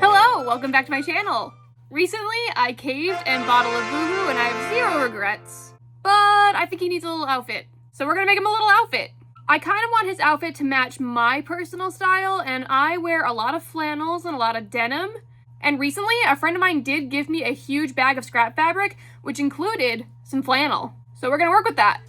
Hello, welcome back to my channel. Recently, I caved and bought a Labubu and I have zero regrets, but I think he needs a little outfit. So we're gonna make him a little outfit. I kind of want his outfit to match my personal style, and I wear a lot of flannels and a lot of denim. And recently, a friend of mine did give me a huge bag of scrap fabric, which included some flannel. So we're gonna work with that.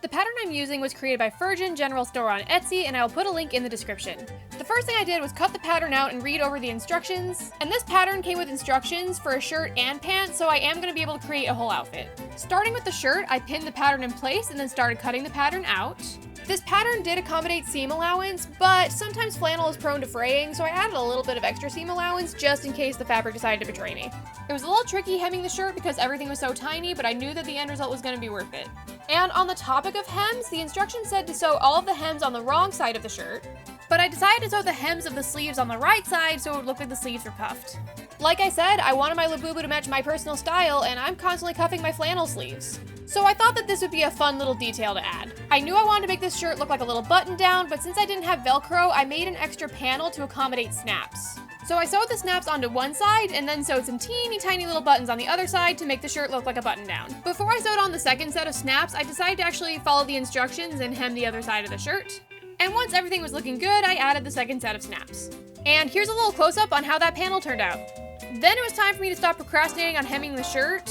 The pattern I'm using was created by Virgin General Store on Etsy, and I will put a link in the description. The first thing I did was cut the pattern out and read over the instructions, and this pattern came with instructions for a shirt and pants, so I am going to be able to create a whole outfit. Starting with the shirt, I pinned the pattern in place and then started cutting the pattern out. This pattern did accommodate seam allowance, but sometimes flannel is prone to fraying, so I added a little bit of extra seam allowance just in case the fabric decided to betray me. It was a little tricky hemming the shirt because everything was so tiny, but I knew that the end result was going to be worth it. And on the topic of hems, the instructions said to sew all of the hems on the wrong side of the shirt, but I decided to sew the hems of the sleeves on the right side so it would look like the sleeves were cuffed. Like I said, I wanted my Labubu to match my personal style, and I'm constantly cuffing my flannel sleeves. So I thought that this would be a fun little detail to add. I knew I wanted to make this shirt look like a little button down, but since I didn't have Velcro, I made an extra panel to accommodate snaps. So I sewed the snaps onto one side and then sewed some teeny tiny little buttons on the other side to make the shirt look like a button down. Before I sewed on the second set of snaps, I decided to actually follow the instructions and hem the other side of the shirt. And once everything was looking good, I added the second set of snaps. And here's a little close-up on how that panel turned out. Then it was time for me to stop procrastinating on hemming the shirt.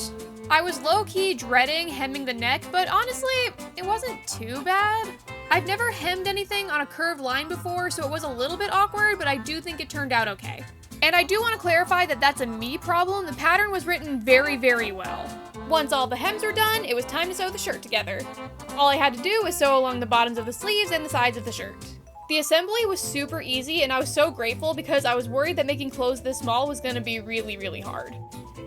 I was low-key dreading hemming the neck, but honestly, it wasn't too bad. I've never hemmed anything on a curved line before, so it was a little bit awkward, but I do think it turned out okay. And I do want to clarify that that's a me problem. The pattern was written very, very well. Once all the hems were done, it was time to sew the shirt together. All I had to do was sew along the bottoms of the sleeves and the sides of the shirt. The assembly was super easy, and I was so grateful because I was worried that making clothes this small was going to be really, really hard.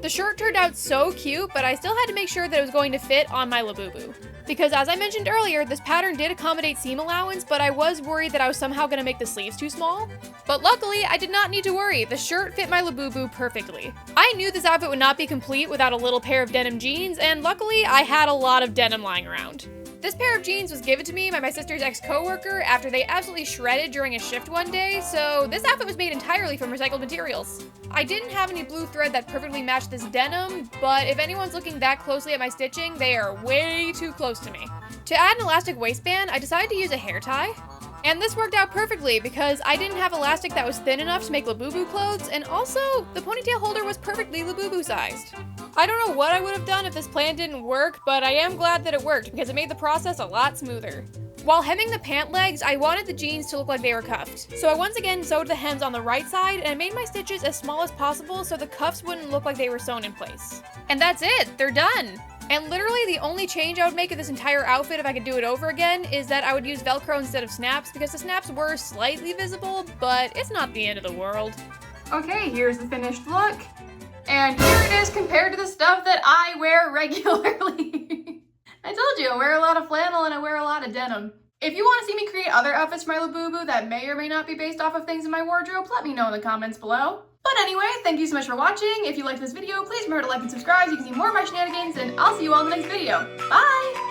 The shirt turned out so cute, but I still had to make sure that it was going to fit on my Labubu. Because as I mentioned earlier, this pattern did accommodate seam allowance, but I was worried that I was somehow going to make the sleeves too small. But luckily, I did not need to worry. The shirt fit my Labubu perfectly. I knew this outfit would not be complete without a little pair of denim jeans, and luckily, I had a lot of denim lying around. This pair of jeans was given to me by my sister's ex-coworker after they absolutely shredded during a shift one day, so this outfit was made entirely from recycled materials. I didn't have any blue thread that perfectly matched this denim, but if anyone's looking that closely at my stitching, they are way too close to me. To add an elastic waistband, I decided to use a hair tie. And this worked out perfectly because I didn't have elastic that was thin enough to make Labubu clothes, and also, the ponytail holder was perfectly Labubu sized. I don't know what I would have done if this plan didn't work, but I am glad that it worked because it made the process a lot smoother. While hemming the pant legs, I wanted the jeans to look like they were cuffed. So I once again sewed the hems on the right side, and I made my stitches as small as possible so the cuffs wouldn't look like they were sewn in place. And that's it! They're done! And literally the only change I would make of this entire outfit if I could do it over again is that I would use Velcro instead of snaps because the snaps were slightly visible, but it's not the end of the world. Okay, here's the finished look. And here it is compared to the stuff that I wear regularly. I told you, I wear a lot of flannel and I wear a lot of denim. If you want to see me create other outfits for my Labubu that may or may not be based off of things in my wardrobe, let me know in the comments below. But anyway, thank you so much for watching. If you liked this video, please remember to like and subscribe so you can see more of my shenanigans, and I'll see you all in the next video. Bye!